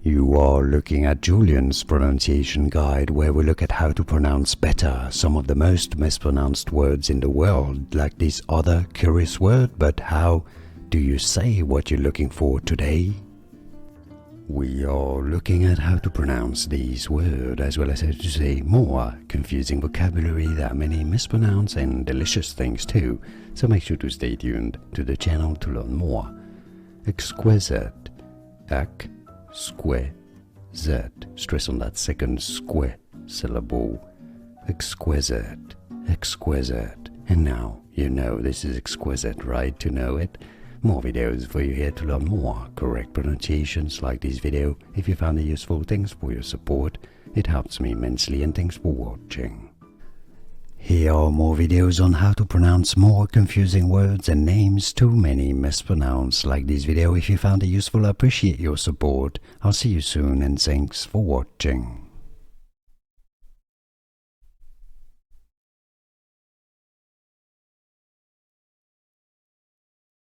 You are looking at Julian's pronunciation guide, where we look at how to pronounce better some of the most mispronounced words in the world, like this other curious word. But how do you say what you're looking for today? We are looking at how to pronounce these words, as well as how to say more confusing vocabulary that many mispronounce, and delicious things too, so make sure to stay tuned to the channel to learn more. Exquisite. Exquisite. Stress on that second sque syllable. Exquisite. Exquisite. And now you know this is exquisite, right? To know it. More videos for you here to learn more correct pronunciations like this video. If you found it useful, thanks for your support. It helps me immensely, and thanks for watching. Here are more videos on how to pronounce more confusing words and names too many mispronounced like this video. If you found it useful, I appreciate your support. I'll see you soon, and thanks for watching.